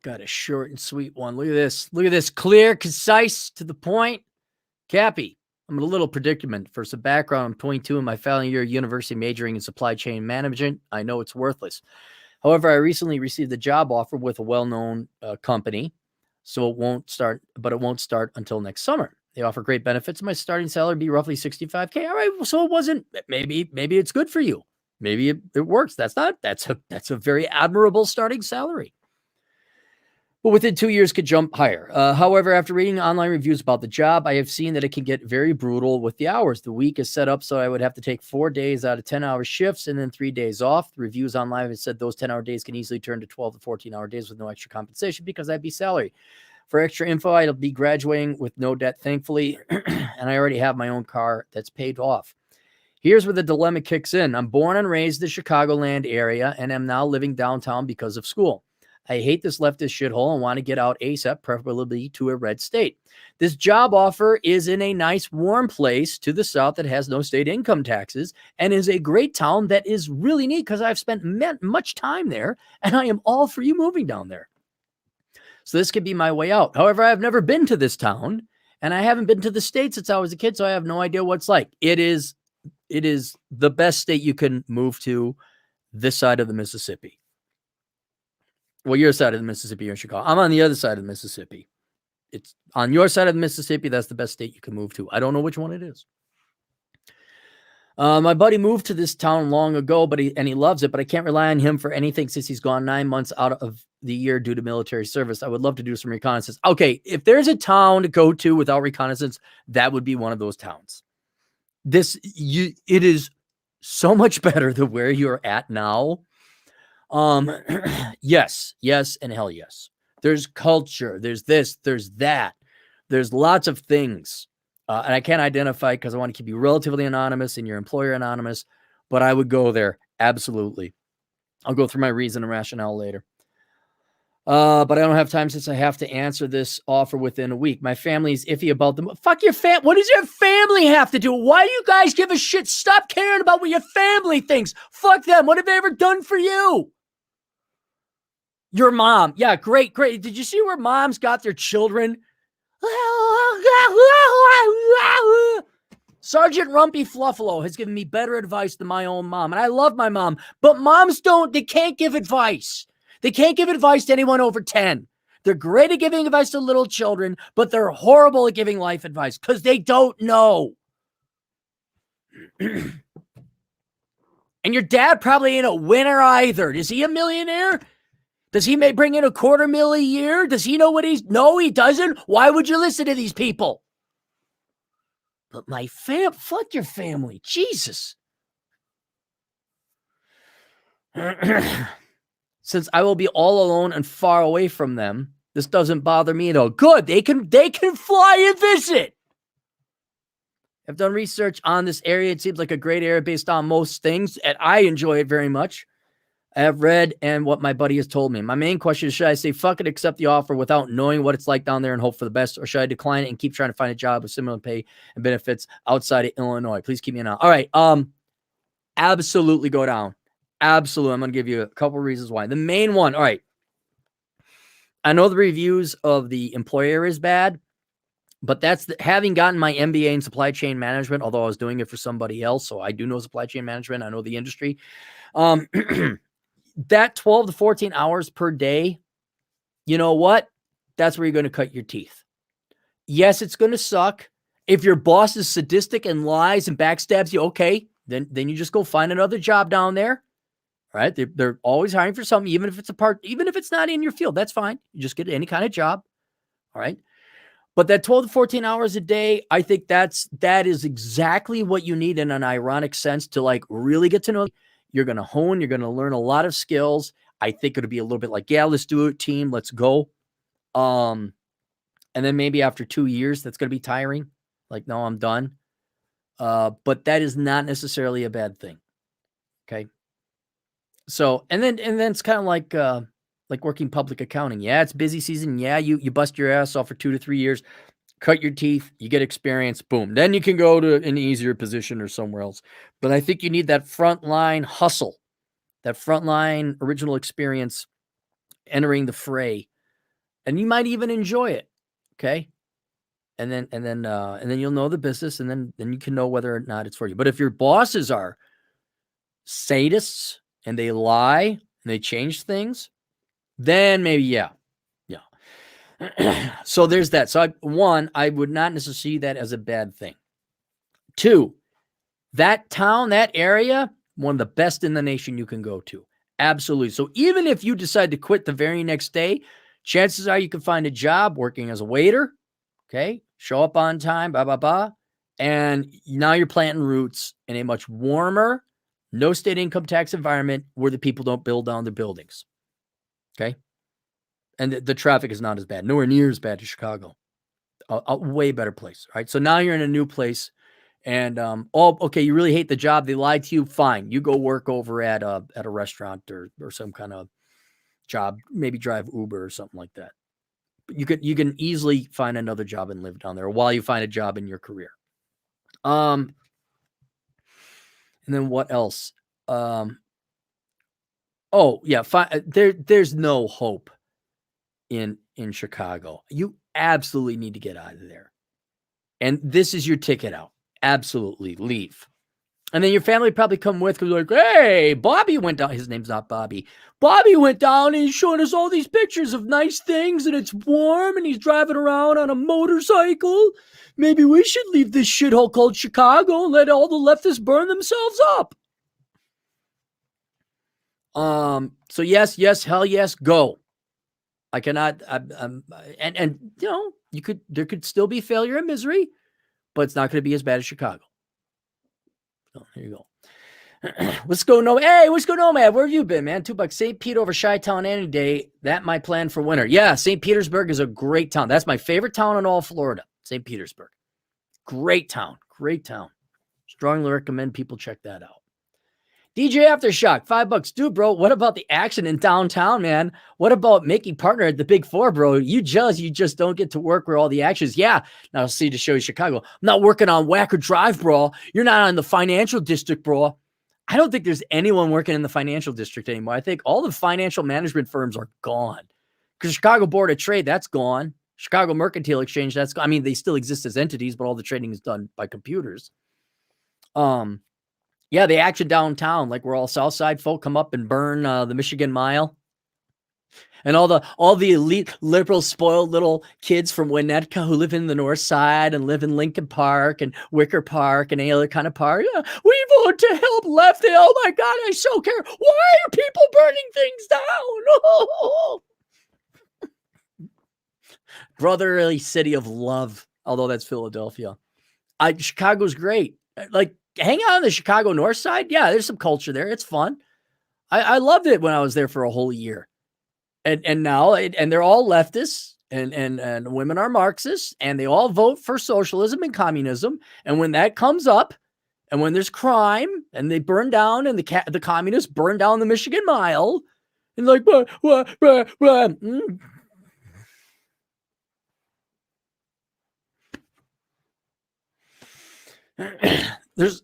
Got a short and sweet one. Look at this. Look at this. Clear, concise, to the point. Cappy, I'm in a little predicament. For some background, I'm 22 in my final year of university majoring in supply chain management. I know it's worthless. However, I recently received a job offer with a well-known company, so it won't start until next summer. They offer great benefits. My starting salary would be roughly $65K. All right, so it wasn't, maybe it's good for you. Maybe it works. That's a very admirable starting salary. But within 2 years could jump higher. However, after reading online reviews about the job, I have seen that it can get very brutal with the hours. The week is set up so I would have to take 4 days out of 10-hour shifts and then 3 days off. The reviews online have said those 10-hour days can easily turn to 12 to 14-hour days with no extra compensation because I'd be salary. For extra info, I'll be graduating with no debt, thankfully, and I already have my own car that's paid off. Here's where the dilemma kicks in. I'm born and raised in the Chicagoland area and am now living downtown because of school. I hate this leftist shithole and want to get out ASAP, preferably to a red state. This job offer is in a nice, warm place to the south that has no state income taxes and is a great town that is really neat because I've spent much time there and I am all for you moving down there. So this could be my way out. However, I've never been to this town and I haven't been to the state since I was a kid, so I have no idea what it's like. It is the best state you can move to this side of the Mississippi. Well, your side of the Mississippi, you're in Chicago. I'm on the other side of the Mississippi. It's on your side of the Mississippi. That's the best state you can move to. I don't know which one it is. My buddy moved to this town long ago, but he loves it, but I can't rely on him for anything since he's gone 9 months out of the year due to military service. I would love to do some reconnaissance. Okay, if there's a town to go to without reconnaissance, that would be one of those towns. It is so much better than where you're at now. Yes, and hell yes. There's culture, there's this, there's that. There's lots of things. And I can't identify because I want to keep you relatively anonymous and your employer anonymous, but I would go there. Absolutely. I'll go through my reason and rationale later. But I don't have time since I have to answer this offer within a week. My family's iffy about them. Fuck your fam. What does your family have to do? Why do you guys give a shit? Stop caring about what your family thinks. Fuck them. What have they ever done for you? Your mom. Yeah, great. Did you see where moms got their children? Sergeant Rumpy Fluffalo has given me better advice than my own mom. And I love my mom. But moms they can't give advice. They can't give advice to anyone over 10. They're great at giving advice to little children, but they're horrible at giving life advice because they don't know. And your dad probably ain't a winner either. Is he a millionaire? Does he bring in $250,000 a year? Does he know what No, he doesn't. Why would you listen to these people? But my fuck your family. Jesus. Since I will be all alone and far away from them, this doesn't bother me at all. Good. They can fly and visit. I've done research on this area. It seems like a great area based on most things, and I enjoy it very much. I have read and what my buddy has told me. My main question is, should I say fuck it, accept the offer without knowing what it's like down there and hope for the best, or should I decline it and keep trying to find a job with similar pay and benefits outside of Illinois? Please keep me in on. All right. Absolutely go down. Absolutely. I'm going to give you a couple reasons why. The main one. All right. I know the reviews of the employer is bad, but that's having gotten my MBA in supply chain management, although I was doing it for somebody else. So I do know supply chain management. I know the industry. That 12 to 14 hours per day, you know what? That's where you're going to cut your teeth. Yes, it's going to suck. If your boss is sadistic and lies and backstabs you, okay, then you just go find another job down there. All right? They're always hiring for something, even if it's not in your field, that's fine. You just get any kind of job. All right? But that 12 to 14 hours a day, I think that is exactly what you need in an ironic sense to like really get to know. You're going to hone. You're going to learn a lot of skills. I think it'll be a little bit like, yeah, let's do it, team. Let's go. And then maybe after 2 years, that's going to be tiring. Like, no, I'm done. But that is not necessarily a bad thing. Okay. So, and then it's kind of like working public accounting. Yeah, it's busy season. Yeah, you bust your ass off for 2 to 3 years. Cut your teeth, you get experience, boom. Then you can go to an easier position or somewhere else. But I think you need that frontline hustle, that frontline original experience entering the fray and you might even enjoy it. Okay. And then you'll know the business, and then you can know whether or not it's for you. But if your bosses are sadists and they lie and they change things, then maybe, yeah. So there's that. So I would not necessarily see that as a bad thing. 2, that town, that area, one of the best in the nation you can go to. Absolutely. So even if you decide to quit the very next day, chances are you can find a job working as a waiter. Okay. Show up on time, blah, blah, blah. And now you're planting roots in a much warmer, no state income tax environment where the people don't build down their buildings. Okay. And the traffic is not as bad, nowhere near as bad as Chicago. A way better place. Right. So now you're in a new place. And okay, you really hate the job. They lied to you. Fine. You go work over at a restaurant or some kind of job, maybe drive Uber or something like that. But you can easily find another job and live down there while you find a job in your career. And then what else? Oh yeah, there's no hope in Chicago. You absolutely need to get out of there. And this is your ticket out. Absolutely leave. And then your family probably come with because like, hey, Bobby went down. His name's not Bobby. Bobby went down and he's showing us all these pictures of nice things and it's warm and he's driving around on a motorcycle. Maybe we should leave this shithole called Chicago and let all the leftists burn themselves up. So yes, hell yes, go. I cannot, and you know, there could still be failure and misery, but it's not going to be as bad as Chicago. So here you go. Let's go, Nomad. Hey, let's go, Nomad. Where have you been, man? $2. St. Pete over Chi-Town any day. That my plan for winter. Yeah, St. Petersburg is a great town. That's my favorite town in all Florida. St. Petersburg. Great town. Great town. Strongly recommend people check that out. DJ Aftershock, $5. Dude, bro, what about the action in downtown, man? What about making partner at the Big Four, bro? You just don't get to work where all the action is. Yeah, now I'll see to show you Chicago. I'm not working on Wacker Drive, bro. You're not on the financial district, bro. I don't think there's anyone working in the financial district anymore. I think all the financial management firms are gone. Because Chicago Board of Trade, that's gone. Chicago Mercantile Exchange, that's gone. I mean, they still exist as entities, but all the trading is done by computers. Yeah, the action downtown, like where all South Side folk come up and burn the Michigan Mile. And all the elite, liberal, spoiled little kids from Winnetka who live in the North Side and live in Lincoln Park and Wicker Park and any other kind of park. Yeah, we vote to help lefty. Oh my God, I so care. Why are people burning things down? Oh. Brotherly city of love, although that's Philadelphia. Chicago's great. Like, hang out on the Chicago North Side. Yeah, there's some culture there. It's fun. I loved it when I was there for a whole year. And now, and they're all leftists and women are Marxists and they all vote for socialism and communism. And when that comes up and when there's crime and they burn down and the communists burn down the Michigan Mile and like,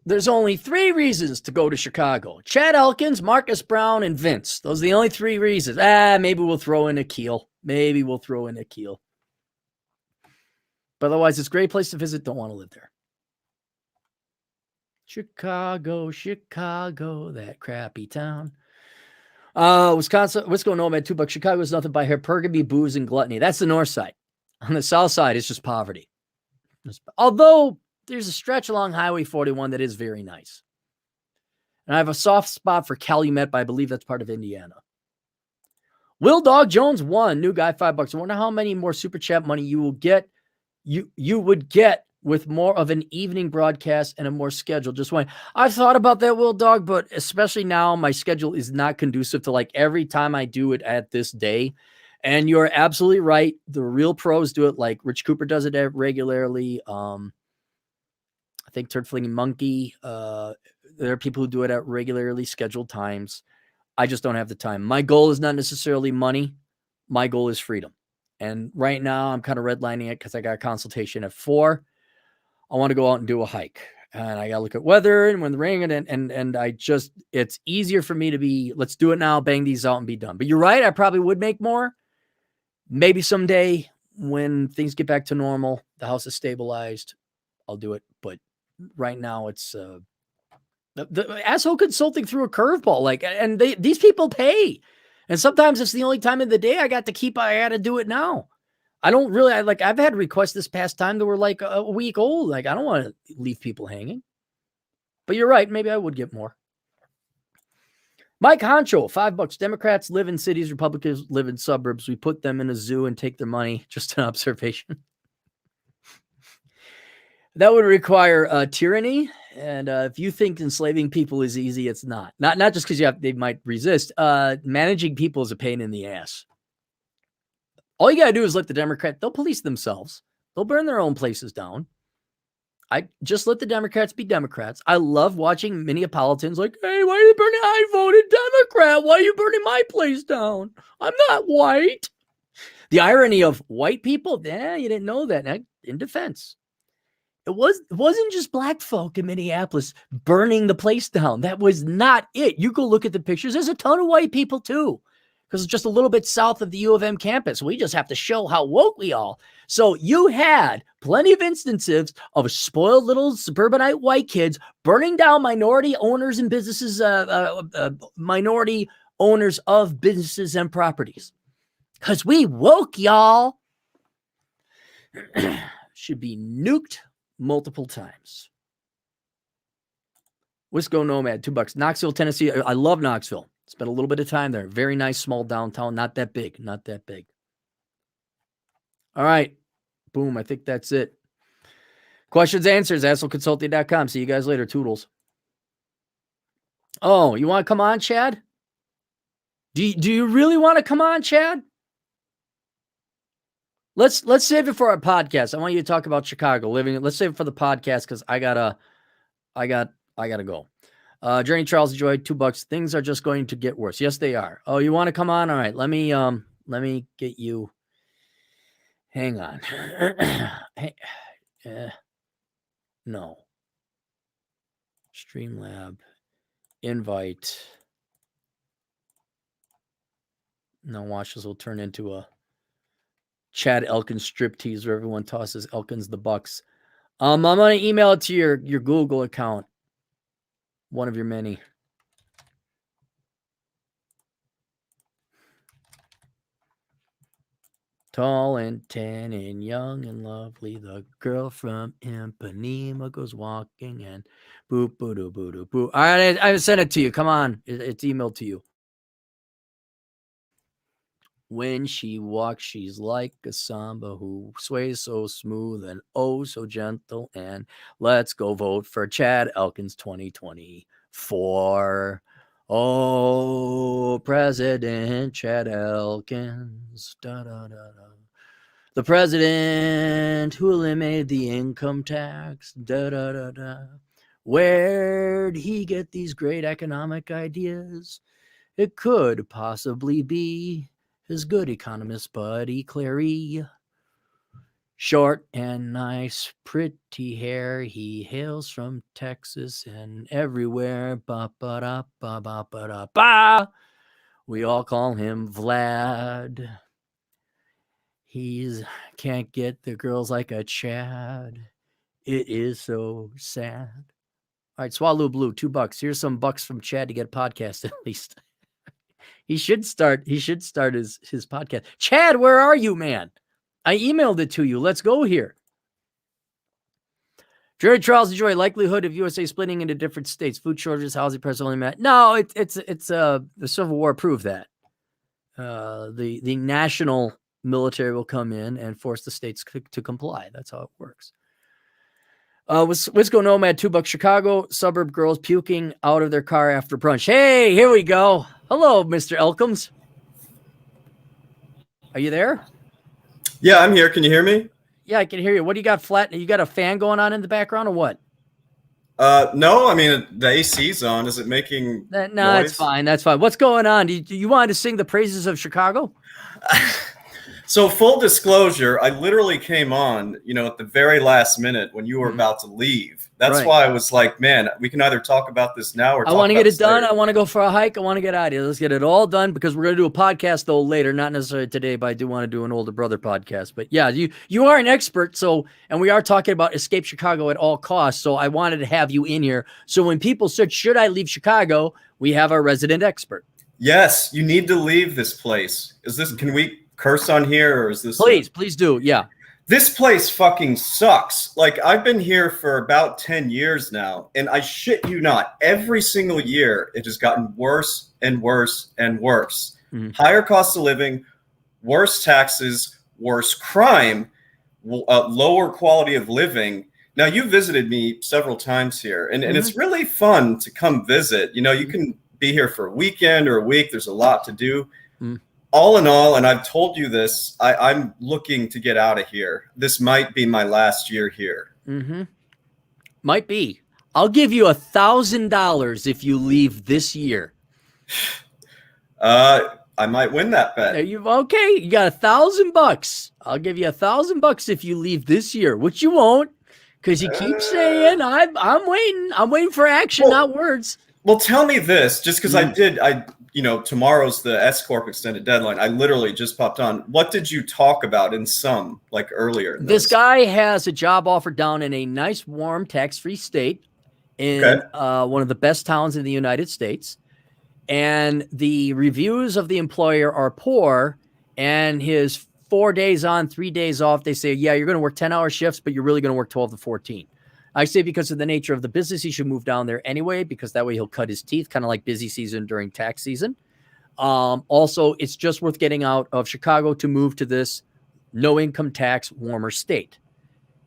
There's only 3 reasons to go to Chicago. Chad Elkins, Marcus Brown, and Vince. Those are the only 3 reasons. Maybe we'll throw in Akil. But otherwise, it's a great place to visit. Don't want to live there. Chicago, that crappy town. Wisconsin, what's going on, man? $2. Chicago is nothing but hypergamy, booze, and gluttony. That's the north side. On the south side, it's just poverty. Although there's a stretch along Highway 41 that is very nice. And I have a soft spot for Calumet, but I believe that's part of Indiana. Will Dog Jones 1, new guy, $5. I wonder how many more super chat money you will get. You would get with more of an evening broadcast and a more schedule. Just one. I've thought about that, Will Dog, but especially now my schedule is not conducive to like every time I do it at this day. And you're absolutely right. The real pros do it. Like Rich Cooper does it regularly. I think Turd Flinging Monkey. There are people who do it at regularly scheduled times. I just don't have the time. My goal is not necessarily money. My goal is freedom. And right now I'm kind of redlining it because I got a consultation at 4. I want to go out and do a hike. And I got to look at weather and when the rain and I just, it's easier for me to be, let's do it now, bang these out and be done. But you're right. I probably would make more Maybe someday when things get back to normal, the house is stabilized, I'll do it. But right now it's the asshole consulting threw a curveball. Like, and these people pay. And sometimes it's the only time of the day I got to do it now. I don't really, I've had requests this past time that were like a week old. Like, I don't want to leave people hanging. But you're right. Maybe I would get more. Mike Honcho, $5. Democrats live in cities, Republicans live in suburbs. We put them in a zoo and take their money. Just an observation. That would require tyranny. And if you think enslaving people is easy, it's not. Not just because they might resist. Managing people is a pain in the ass. All you got to do is let the Democrat, they'll police themselves. They'll burn their own places down. I just let the Democrats be Democrats. I love watching Minneapolitans like, hey, why are you burning? I voted Democrat. Why are you burning my place down? I'm not white. The irony of white people, you didn't know that. In defense, it wasn't just black folk in Minneapolis burning the place down. That was not it. You go look at the pictures. There's a ton of white people too, because it's just a little bit south of the U of M campus. We just have to show how woke we are. So you had plenty of instances of spoiled little suburbanite white kids burning down minority owners and businesses, minority owners of businesses and properties. Because we woke, y'all. Should be nuked multiple times. Wisco Nomad, $2. Knoxville, Tennessee. I love Knoxville. Spent a little bit of time there. Very nice, small downtown. Not that big. Not that big. All right. Boom. I think that's it. Questions, answers, assholeconsulting.com. See you guys later. Toodles. Oh, you want to come on, Chad? Do you really want to come on, Chad? Let's save it for our podcast. I want you to talk about Chicago living. Let's save it for the podcast because I gotta go. Journey Charles Joy, $2. Things are just going to get worse. Yes, they are. Oh, you want to come on? All right. Let me get you. Hang on. No. Streamlab. Invite. No, watch this will turn into a Chad Elkins striptease where everyone tosses Elkins the bucks. I'm going to email it to your Google account. One of your many. Tall and tan and young and lovely, the girl from Ipanema goes walking and boop, boo, doo, boo, doo, boo. All right, I sent it to you. Come on. It's emailed to you. When she walks, she's like a samba who sways so smooth and oh so gentle. And let's go vote for Chad Elkins 2024. Oh, President Chad Elkins. Da, da, da, da. The president who eliminated the income tax. Da, da, da, da. Where'd he get these great economic ideas? It could possibly be his good economist buddy Clary. Short and nice, pretty hair. He hails from Texas and everywhere. Ba ba da ba ba ba da ba. We all call him Vlad. He's can't get the girls like a Chad. It is so sad. All right, Swallow Blue, $2. Here's some bucks from Chad to get a podcast at least. He should start his podcast. Chad, where are you, man? I emailed it to you. Let's go here. Jerry Charles Joy, likelihood of USA splitting into different states. Food shortages, housing prices only met. No, it's the Civil War proved that. The national military will come in and force the states to comply. That's how it works. Wisco Nomad, $2. Chicago suburb girls puking out of their car after brunch. Hey, here we go. Hello, Mr. Elkins. Are you there? Yeah, I'm here. Can you hear me? Yeah, I can hear you. What do you got flat? You got a fan going on in the background or what? No, I mean, the AC's on. Is it making No, it's fine. That's fine. What's going on? Do you want to sing the praises of Chicago? So full disclosure, I literally came on, at the very last minute when you were about to leave. That's Right. why I was like, man, we can either talk about this now or I talk want to about get it this done. later. I want to go for a hike. I want to get out of here. Let's get it all done because we're going to do a podcast though later, not necessarily today, but I do want to do an older brother podcast. But yeah, you are an expert. So, and we are talking about escape Chicago at all costs. So I wanted to have you in here. So when people said, should I leave Chicago? We have our resident expert. Yes, you need to leave this place. Can we curse on here or is this? Please do. Yeah. This place fucking sucks. Like, I've been here for about 10 years now, and I shit you not, every single year it has gotten worse and worse and worse. Higher cost of living, worse taxes, worse crime, lower quality of living. Now, you visited me several times here, and it's really fun to come visit. You can be here for a weekend or a week. There's a lot to do. All in all, and I've told you this, I'm looking to get out of here. This might be my last year here. Might be. I'll give you $1,000 if you leave this year. I might win that bet. You got $1,000. I'll give you $1,000 if you leave this year, which you won't, because you keep saying I'm waiting. I'm waiting for action, not words. Well, tell me this, just because tomorrow's the S Corp extended deadline. I literally just popped on. What did you talk about in some, like earlier? This guy has a job offer down in a nice, warm, tax-free state in one of the best towns in the United States. And the reviews of the employer are poor. And his 4 days on, 3 days off, they say, yeah, you're going to work 10-hour shifts, but you're really going to work 12 to 14. I say because of the nature of the business, he should move down there anyway, because that way he'll cut his teeth, kind of like busy season during tax season. Also, it's just worth getting out of Chicago to move to this no income tax, warmer state.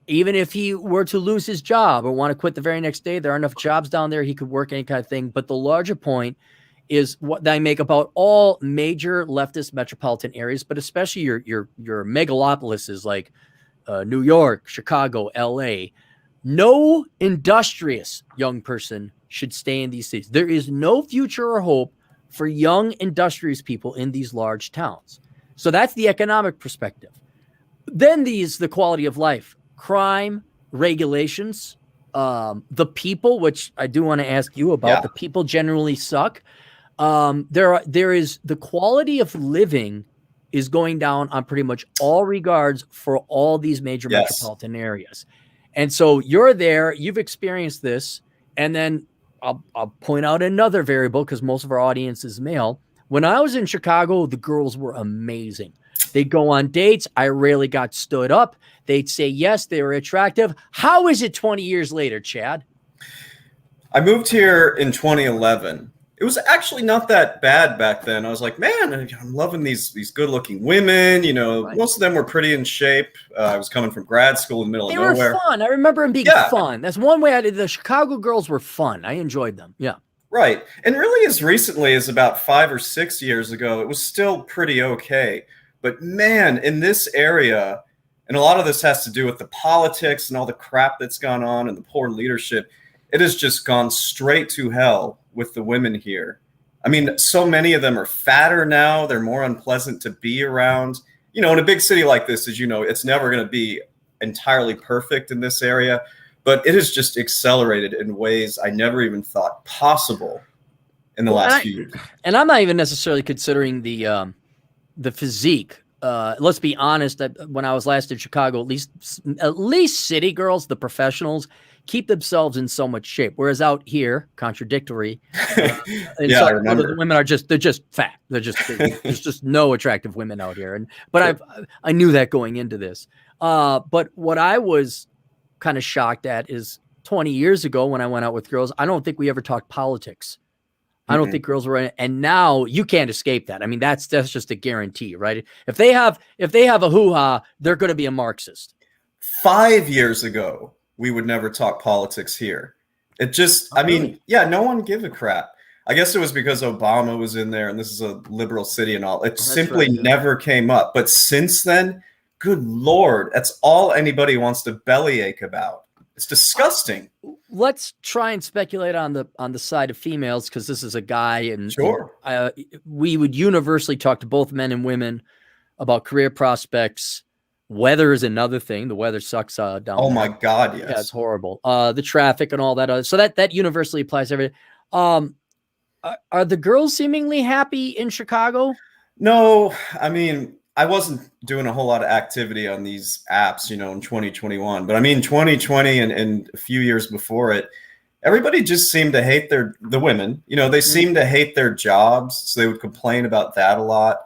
Even if he were to lose his job or want to quit the very next day, there are enough jobs down there. He could work any kind of thing. But the larger point is what I make about all major leftist metropolitan areas, but especially your megalopolises like New York, Chicago, LA. No industrious young person should stay in these cities. There is no future or hope for young industrious people in these large towns. So that's the economic perspective. Then the quality of life, crime, regulations, the people, which I do want to ask you about. Yeah. The people generally suck. There is the quality of living is going down on pretty much all regards for all these major metropolitan areas. And so you're there, you've experienced this, and then I'll point out another variable because most of our audience is male. When I was in Chicago, the girls were amazing. They'd go on dates. I rarely got stood up. They'd say yes, they were attractive. How is it 20 years later, Chad? I moved here in 2011. It was actually not that bad back then. I was like, man, I'm loving these good-looking women. Most of them were pretty in shape. I was coming from grad school in the middle of nowhere. They were fun. I remember them being fun. That's one way the Chicago girls were fun. I enjoyed them. Yeah. Right. And really as recently as about 5 or 6 years ago, it was still pretty okay. But man, in this area, and a lot of this has to do with the politics and all the crap that's gone on and the poor leadership, it has just gone straight to hell with the women here. I mean, so many of them are fatter now. They're more unpleasant to be around. In a big city like this, as you know, it's never going to be entirely perfect in this area, but it has just accelerated in ways I never even thought possible in the last few years. And I'm not even necessarily considering the physique. Let's be honest. When I was last in Chicago, at least city girls, the professionals, keep themselves in so much shape. Whereas out here, contradictory, I remember. The women they're just fat. There's just no attractive women out here. But I knew that going into this. But what I was kind of shocked at is 20 years ago when I went out with girls, I don't think we ever talked politics. I don't think girls were in it. And now you can't escape that. I mean, that's just a guarantee, right? If they have a hoo-ha, they're going to be a Marxist. 5 years ago, we would never talk politics here. It just, no one give a crap. I guess it was because Obama was in there and this is a liberal city and all. It simply never came up. But since then, good Lord, that's all anybody wants to bellyache about. It's disgusting. Let's try and speculate on the side of females because this is a guy, and sure, we would universally talk to both men and women about career prospects. Weather is another thing. The weather sucks down there. Oh my God, yes. Yeah, it's horrible. The traffic and all that. So that universally applies to everything. Are the girls seemingly happy in Chicago? No, I mean, I wasn't doing a whole lot of activity on these apps, in 2021. But I mean, 2020 and a few years before it, everybody just seemed to hate the women. They seemed to hate their jobs, so they would complain about that a lot.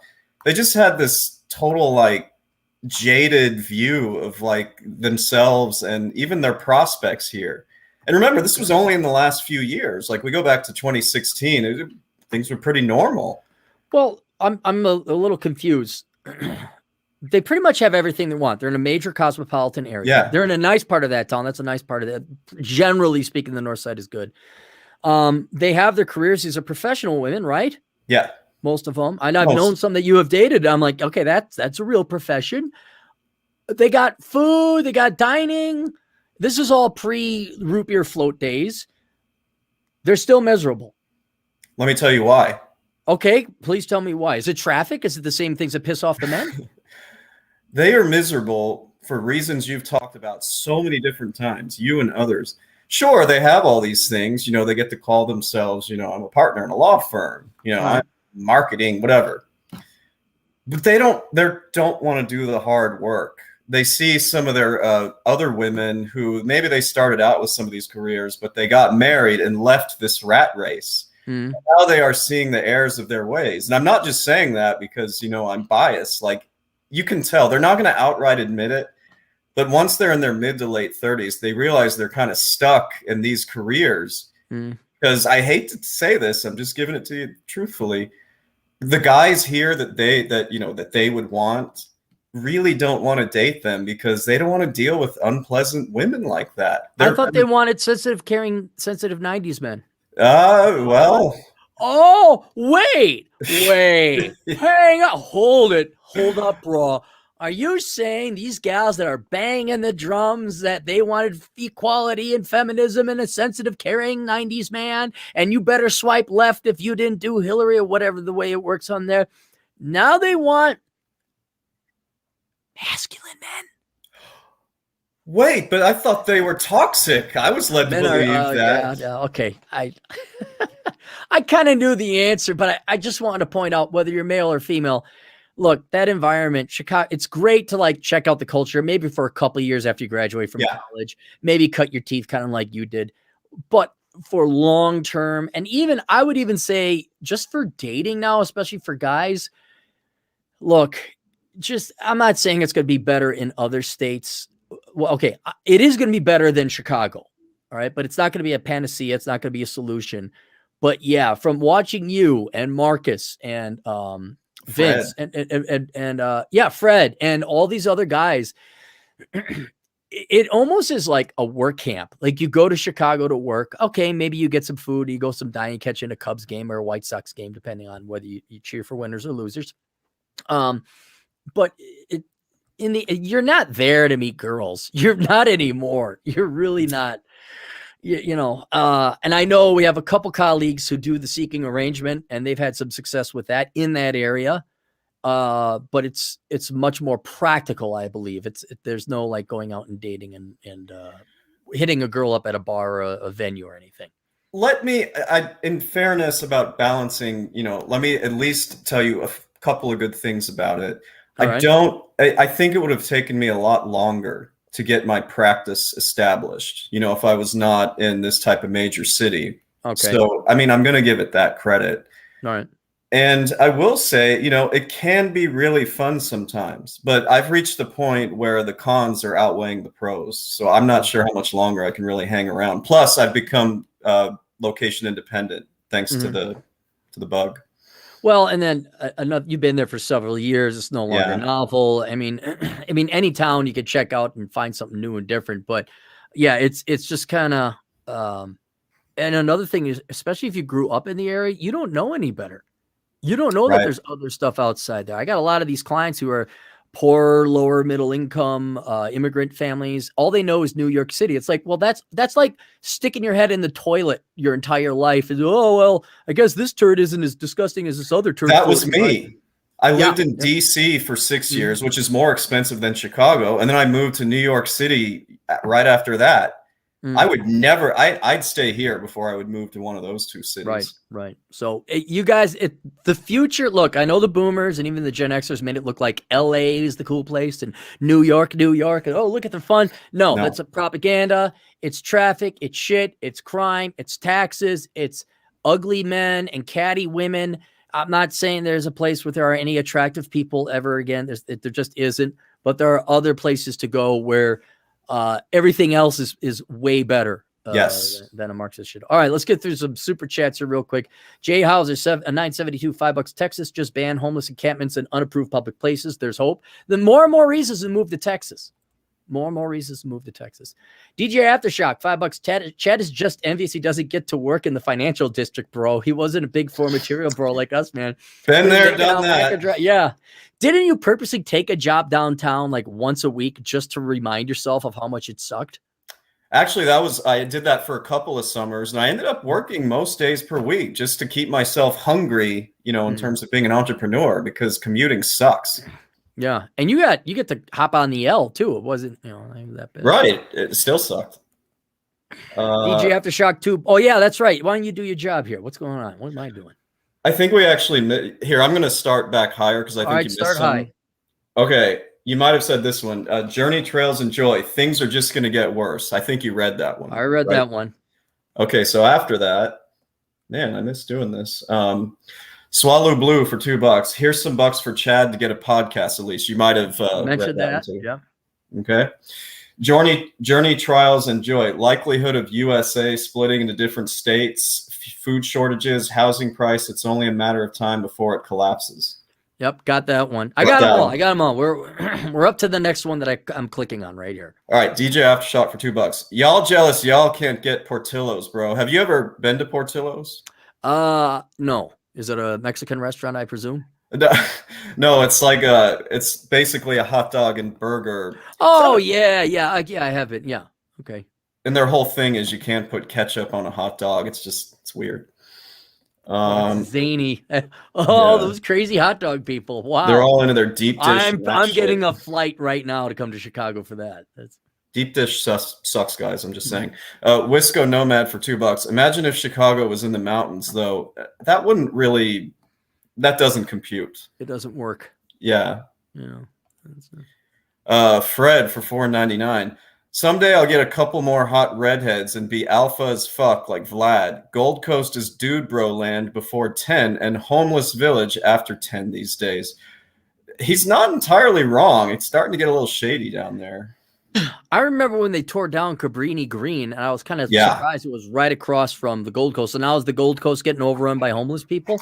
They just had this total jaded view of themselves and even their prospects here. And remember, this was only in the last few years. We go back to 2016, things were pretty normal. Well, I'm a little confused. They pretty much have everything they want. They're in a major cosmopolitan area. Yeah. They're in a nice part of that town. That's a nice part of that. Generally speaking, the north side is good. They have their careers. These are professional women, right? Yeah. Most of them. And I've known some that you have dated. I'm like, okay, that's a real profession. They got food. They got dining. This is all pre-root beer float days. They're still miserable. Let me tell you why. Okay, please tell me why. Is it traffic? Is it the same things that piss off the men? They are miserable for reasons you've talked about so many different times, you and others. Sure, they have all these things. They get to call themselves, I'm a partner in a law firm, I'm marketing, whatever. But they don't want to do the hard work. They see some of their other women who maybe they started out with some of these careers, but they got married and left this rat race. Now they are seeing the errors of their ways. And I'm not just saying that because, I'm biased. You can tell they're not going to outright admit it. But once they're in their mid to late 30s, they realize they're kind of stuck in these careers. Because I hate to say this, I'm just giving it to you truthfully. The guys here that they would want really don't want to date them because they don't want to deal with unpleasant women like that. I thought they wanted sensitive 90s men. Well. Oh, wait. Hang on. Hold up, bro. Are you saying these gals that are banging the drums that they wanted equality and feminism and a sensitive, caring 90s man, and you better swipe left if you didn't do Hillary or whatever the way it works on there? Now they want masculine men. Wait, but I thought they were toxic. I was led to believe that. Yeah, okay. I kind of knew the answer, but I just wanted to point out whether you're male or female. Look, that environment, Chicago, it's great to check out the culture, maybe for a couple of years after you graduate from college, maybe cut your teeth kind of like you did. But for long term, and I would even say just for dating now, especially for guys, look, I'm not saying it's going to be better in other states. Well, okay, it is going to be better than Chicago, all right? But it's not going to be a panacea. It's not going to be a solution. But yeah, from watching you and Marcus and Vince and Fred and all these other guys, it almost is like a work camp. You go to Chicago to work. Okay, maybe you get some food, you go some dining, catch in a Cubs game or a White Sox game, depending on whether you cheer for winners or losers. But you're not there to meet girls. You're not anymore. You're really not. And I know we have a couple colleagues who do the seeking arrangement, and they've had some success with that in that area. But it's much more practical, I believe. There's no going out and dating and hitting a girl up at a bar or a venue or anything. Let me, in fairness about balancing, let me at least tell you a couple of good things about it. I think it would have taken me a lot longer to get my practice established, if I was not in this type of major city. Okay. So, I'm going to give it that credit. All right. And I will say, it can be really fun sometimes, but I've reached the point where the cons are outweighing the pros. So I'm not sure how much longer I can really hang around. Plus, I've become location independent thanks to the bug. Well, and then another, you've been there for several years. It's no longer novel. I mean, any town you could check out and find something new and different. But yeah, it's just kind of. And another thing is, especially if you grew up in the area, you don't know any better. You don't know that there's other stuff outside there. I got a lot of these clients who are poor, lower middle income, immigrant families. All they know is New York City. It's like, well, that's like sticking your head in the toilet your entire life. And, oh, well, I guess this turd isn't as disgusting as this other turd. That was me. I lived in DC for 6 years, which is more expensive than Chicago. And then I moved to New York City right after that. I would never, I'd stay here before I would move to one of those two cities. Right. So you guys, the future, look, I know the boomers and even the Gen Xers made it look like LA is the cool place and New York, and oh, look at the fun. No, that's a propaganda. It's traffic, it's shit, it's crime, it's taxes, it's ugly men and catty women. I'm not saying there's a place where there are any attractive people ever again. There just isn't, but there are other places to go where everything else is way better than a Marxist should. All right, let's get through some super chats here real quick. Jay Hauser, 972, $5. Texas just banned homeless encampments in unapproved public places. There's hope. Then more and more reasons to move to Texas. More and more reasons to move to Texas. DJ Aftershock, $5. Chad is just envious he doesn't get to work in the financial district, bro. He wasn't a big floor material bro like us, man. Been there, done that. Yeah. Didn't you purposely take a job downtown like once a week just to remind yourself of how much it sucked? Actually, I did that for a couple of summers, and I ended up working most days per week just to keep myself hungry, in terms of being an entrepreneur, because commuting sucks. Yeah, and you get to hop on the L too. It wasn't that bad. Right, it still sucked. DJ Aftershock 2. Oh yeah, that's right. Why don't you do your job here? What's going on? What am I doing? I think we actually here. I'm going to start back higher because I think you missed start high. Okay, you might have said this one. Journey, Trails, and Joy. Things are just going to get worse. I think you read that one. I read that one. Okay, so after that, man, I miss doing this. Swallow Blue for $2. Here's some bucks for Chad to get a podcast. At least you might have mentioned read that. Too. Yeah. Okay. Journey, Trials, and Joy. Likelihood of USA splitting into different states. Food shortages, housing price. It's only a matter of time before it collapses. Yep, got that one. I got them all. We're up to the next one that I'm clicking on right here. All right, DJ Aftershock for $2. Y'all jealous? Y'all can't get Portillo's, bro. Have you ever been to Portillo's? No. Is it a Mexican restaurant, I presume? No, it's like it's basically a hot dog and burger. Oh yeah, I have it. Yeah, okay. And their whole thing is you can't put ketchup on a hot dog. It's weird. Zany. Those crazy hot dog people. Wow. They're all into their deep dish. I'm getting a flight right now to come to Chicago for that. Deep dish sucks, guys. I'm just saying. Wisco Nomad for $2. Imagine if Chicago was in the mountains, though. That wouldn't really. That doesn't compute. It doesn't work. Yeah. Yeah. Fred for $4.99. Someday I'll get a couple more hot redheads and be alpha as fuck like Vlad. Gold Coast is dude bro land before 10 and homeless village after 10 these days. He's not entirely wrong. It's starting to get a little shady down there. I remember when they tore down Cabrini Green, and I was kind of surprised it was right across from the Gold Coast. So now is the Gold Coast getting overrun by homeless people?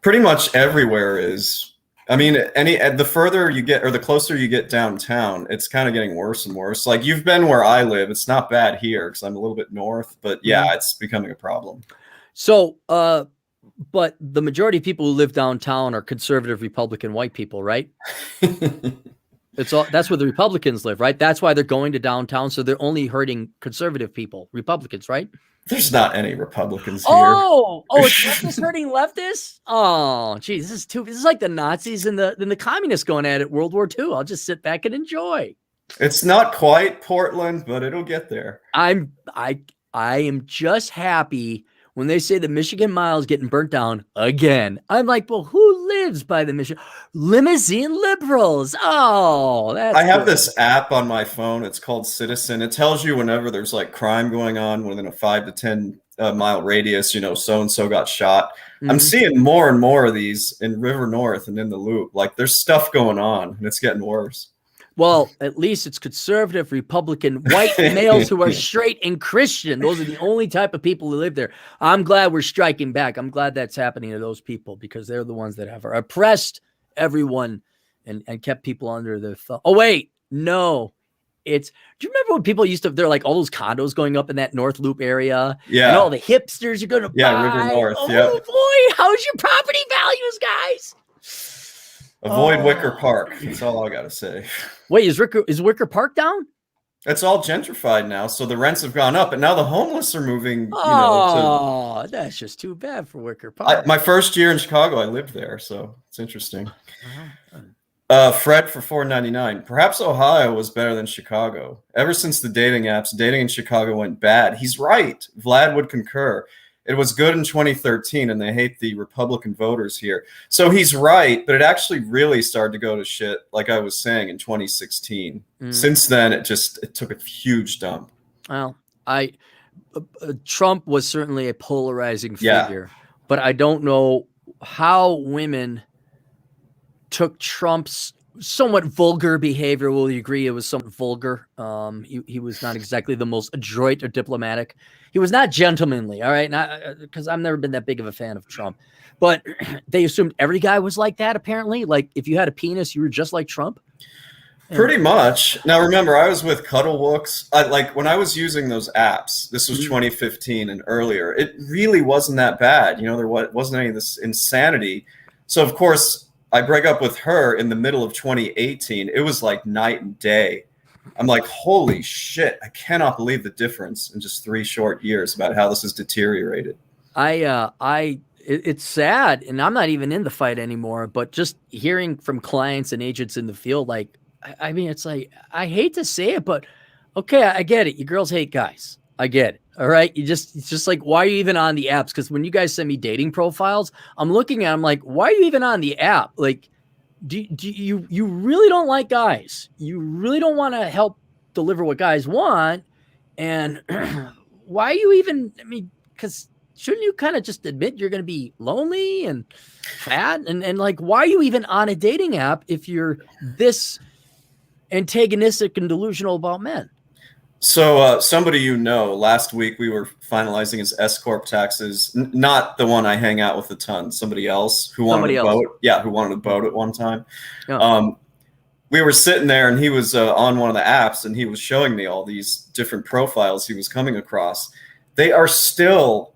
Pretty much everywhere is. I mean, the further you get or the closer you get downtown, it's kind of getting worse and worse. Like you've been where I live. It's not bad here because I'm a little bit north, but yeah, it's becoming a problem. So, but the majority of people who live downtown are conservative Republican white people, right? That's where the Republicans live, right? That's why they're going to downtown. So they're only hurting conservative people, Republicans, right? There's not any Republicans here. It's leftists hurting leftists? Oh, geez, this is like the Nazis and the communists going at it World War II. I'll just sit back and enjoy. It's not quite Portland, but it'll get there. I am just happy when they say the Michigan Mile is getting burnt down again. I'm like, well, who lives by the Michigan? Limousine liberals. Oh, I have this app on my phone. It's called Citizen. It tells you whenever there's like crime going on within a 5 to 10 mile radius, so-and-so got shot. Mm-hmm. I'm seeing more and more of these in River North and in the Loop. Like there's stuff going on and it's getting worse. Well, at least it's conservative, Republican, white males who are straight and Christian. Those are the only type of people who live there. I'm glad we're striking back. I'm glad that's happening to those people because they're the ones that have oppressed everyone and kept people under their thumb. Oh, wait, no. Do you remember when people used to, they're like all those condos going up in that North Loop area? Yeah. And all the hipsters are going to buy. Yeah, River North. Oh, boy, how's your property values, guys? Avoid Wicker Park. That's all I got to say. Wait, is Wicker Park down? It's all gentrified now, so the rents have gone up, and now the homeless are moving. Oh, that's just too bad for Wicker Park. My first year in Chicago, I lived there, so it's interesting. Fred for $4.99. Perhaps Ohio was better than Chicago. Ever since the dating apps, dating in Chicago went bad. He's right. Vlad would concur. It was good in 2013, and they hate the Republican voters here. So he's right, but it actually really started to go to shit, like I was saying, in 2016. Since then, it took a huge dump. Well, Trump was certainly a polarizing figure, but I don't know how women took Trump's somewhat vulgar behavior. Will you agree it was somewhat vulgar? He was not exactly the most adroit or diplomatic. He was not gentlemanly, all right? Because I've never been that big of a fan of Trump. But they assumed every guy was like that, apparently. Like, if you had a penis, you were just like Trump? Pretty much. Now, remember, I was with Cuddlewooks. Like, when I was using those apps, this was 2015 and earlier, it really wasn't that bad. There wasn't any of this insanity. So, of course, I break up with her in the middle of 2018. It was like night and day. I'm like, holy shit, I cannot believe the difference in just 3 short years about how this has deteriorated. It's sad, and I'm not even in the fight anymore, but just hearing from clients and agents in the field, like, I mean, it's like, I hate to say it, but okay, I get it. You girls hate guys. I get it. All right. It's just like, why are you even on the apps? Because when you guys send me dating profiles, I'm looking at them like, why are you even on the app? Like, do you really don't like guys? You really don't want to help deliver what guys want? And why are you even, I mean, because shouldn't you kind of just admit you're going to be lonely and fat? And like, why are you even on a dating app if you're this antagonistic and delusional about men? So somebody last week we were finalizing his S-Corp taxes, not the one I hang out with a ton, somebody else who wanted a boat. Yeah, who wanted a boat at one time. Yeah. We were sitting there, and he was on one of the apps, and he was showing me all these different profiles he was coming across. They still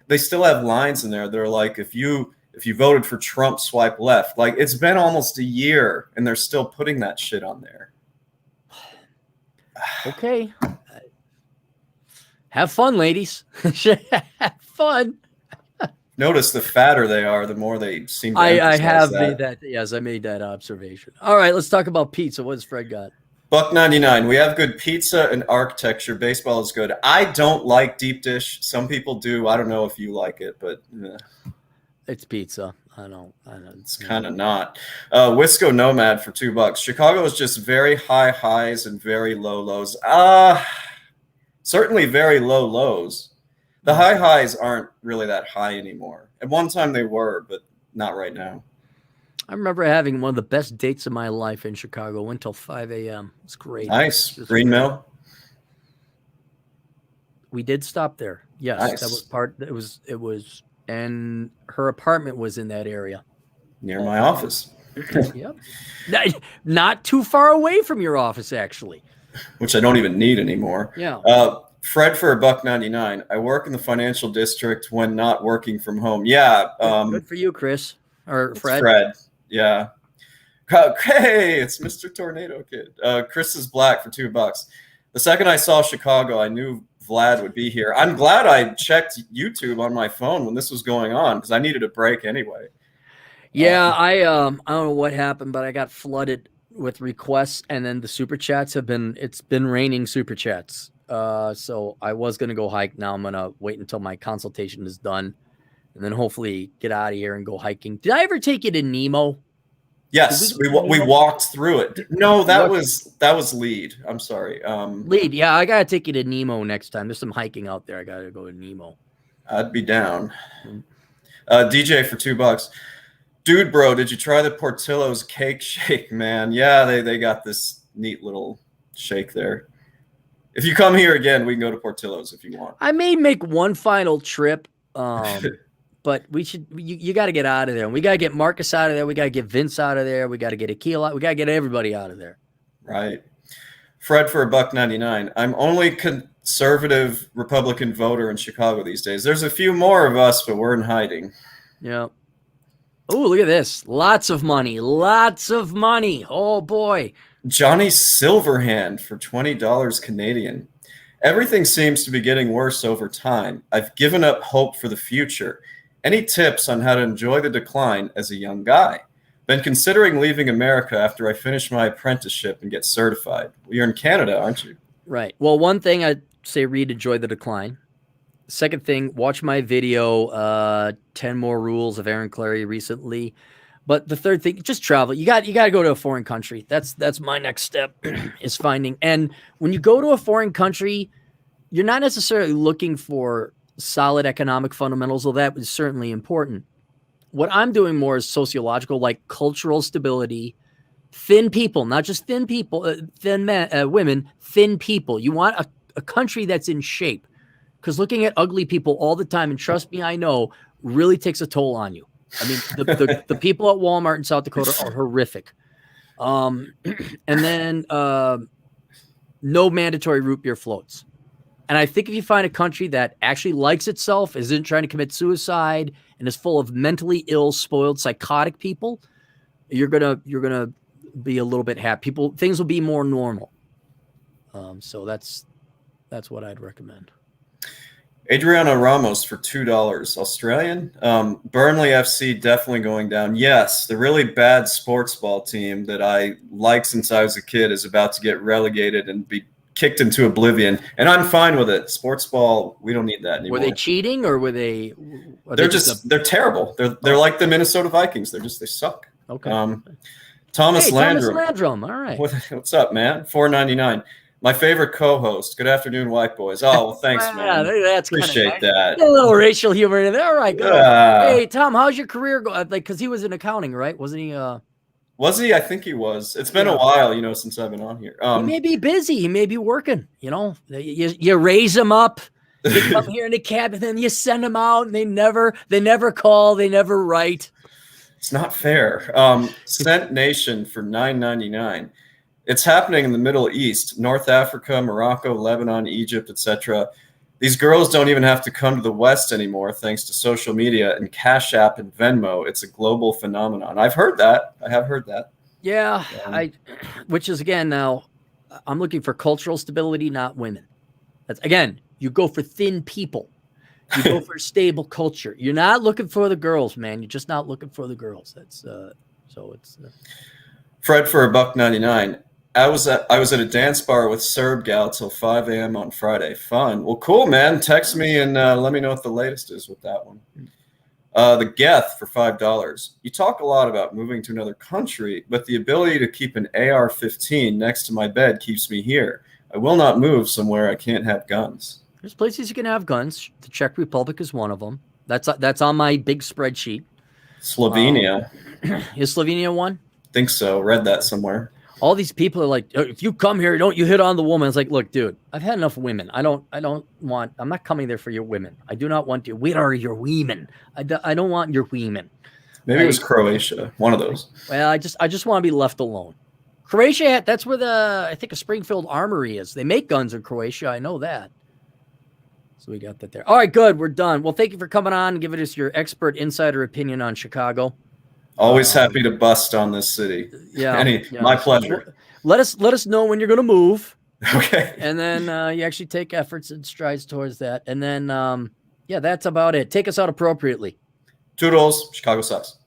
have lines in there that are like, if you voted for Trump, swipe left. Like, it's been almost a year, and they're still putting that shit on there. Okay. Have fun, ladies. Have fun. Notice the fatter they are, the more they seem to I have made that. Yes, I made that observation. All right, let's talk about pizza. What's Fred got? $1.99. We have good pizza and architecture. Baseball is good. I don't like deep dish. Some people do. I don't know if you like it, but it's pizza. I don't. It's kind of not. Wisco Nomad for $2. Chicago is just very high highs and very low lows. Certainly very low lows. The high highs aren't really that high anymore. At one time they were, but not right now. I remember having one of the best dates of my life in Chicago. Went till 5 a.m. It's great. Nice. Green Mill. We did stop there. Yes, nice. That was part. It was, and her apartment was in that area, near my office. Yep. Not too far away from your office, actually. Which I don't even need anymore. Yeah. Fred for $1.99. I work in the financial district when not working from home. Yeah. Good for you, Chris. Or Fred. Fred. Yeah. Hey, it's Mr. Tornado Kid. Chris is black for $2. The second I saw Chicago, I knew Vlad would be here. I'm glad I checked YouTube on my phone when this was going on, because I needed a break anyway. Yeah, I don't know what happened, but I got flooded with requests, and then the super chats it's been raining super chats. So I was going to go hike. Now I'm going to wait until my consultation is done and then hopefully get out of here and go hiking. Did I ever take you to Nemo? Yes, we walked through it. No, that was Lead. I'm sorry. Lead. Yeah, I got to take you to Nemo next time. There's some hiking out there. I got to go to Nemo. I'd be down. DJ for $2. Dude, bro, did you try the Portillo's cake shake, man? Yeah, they got this neat little shake there. If you come here again, we can go to Portillo's if you want. I may make one final trip, but you got to get out of there. We got to get Marcus out of there. We got to get Vince out of there. We got to get Akil out. We got to get everybody out of there. Right. Fred for $1.99. I'm only conservative Republican voter in Chicago these days. There's a few more of us, but we're in hiding. Yeah. Oh, look at this. Lots of money. Lots of money. Oh, boy. Johnny Silverhand for $20 Canadian. Everything seems to be getting worse over time. I've given up hope for the future. Any tips on how to enjoy the decline as a young guy? Been considering leaving America after I finish my apprenticeship and get certified. Well, you're in Canada, aren't you? Right. Well, one thing I'd say, read Enjoy the Decline. Second thing, watch my video, 10 More Rules of Aaron Clarey recently. But the third thing, just travel. You got to go to a foreign country. That's my next step is finding. And when you go to a foreign country, you're not necessarily looking for solid economic fundamentals, although that is certainly important. What I'm doing more is sociological, like cultural stability, thin people, not just thin people, thin men, women, thin people. You want a country that's in shape, because looking at ugly people all the time, and trust me, I know, really takes a toll on you. I mean, the people at Walmart in South Dakota are horrific. And then no mandatory root beer floats. And I think if you find a country that actually likes itself, isn't trying to commit suicide, and is full of mentally ill, spoiled, psychotic people, you're gonna be a little bit happy. Things will be more normal. So that's what I'd recommend. Adriana Ramos for $2, Australian. Burnley FC definitely going down. Yes, the really bad sports ball team that I liked since I was a kid is about to get relegated and be kicked into oblivion, and I'm fine with it. Sports ball, we don't need that anymore. Were they cheating, or were they? They're terrible. They're like the Minnesota Vikings. They suck. Okay. Thomas Landrum. Thomas Landrum. All right. What's up, man? $4.99. My favorite co-host. Good afternoon, white boys. Oh, well, thanks, man. That's appreciate that. A little racial humor in there. All right, good. Hey, Tom, how's your career going? Like, because he was in accounting, right? Wasn't he? Was he? I think he was. It's been a while, since I've been on here. He may be busy. He may be working. You raise him up. You come here in the cab, and then you send them out, and they never call. They never write. It's not fair. Cent Nation for $9.99. It's happening in the Middle East, North Africa, Morocco, Lebanon, Egypt, etc. These girls don't even have to come to the West anymore thanks to social media and Cash App and Venmo. It's a global phenomenon. I've heard that. I have heard that. Yeah, which is, again, now I'm looking for cultural stability, not women. That's, again, you go for thin people. You go for stable culture. You're not looking for the girls, man. You're just not looking for the girls. That's so it's. Fred for $1.99. I was at a dance bar with Serb gal till 5 a.m. on Friday. Fun. Well, cool, man. Text me and let me know what the latest is with that one. The Geth for $5. You talk a lot about moving to another country, but the ability to keep an AR-15 next to my bed keeps me here. I will not move somewhere I can't have guns. There's places you can have guns. The Czech Republic is one of them. That's on my big spreadsheet. Slovenia. Is Slovenia one? Think so. Read that somewhere. All these people are like, if you come here, don't you hit on the woman. It's like, look, dude, I've had enough women. I'm not coming there for your women. I do not want you. We are your women. I don't want your women. Maybe it was Croatia. One of those. Well, I just want to be left alone. Croatia, that's where I think a Springfield Armory is. They make guns in Croatia. I know that. So we got that there. All right, good. We're done. Well, thank you for coming on and giving us your expert insider opinion on Chicago. Always happy to bust on this city. Yeah, my pleasure. Let us know when you're going to move. Okay. And then you actually take efforts and strides towards that. And then, that's about it. Take us out appropriately. Toodles. Chicago sucks.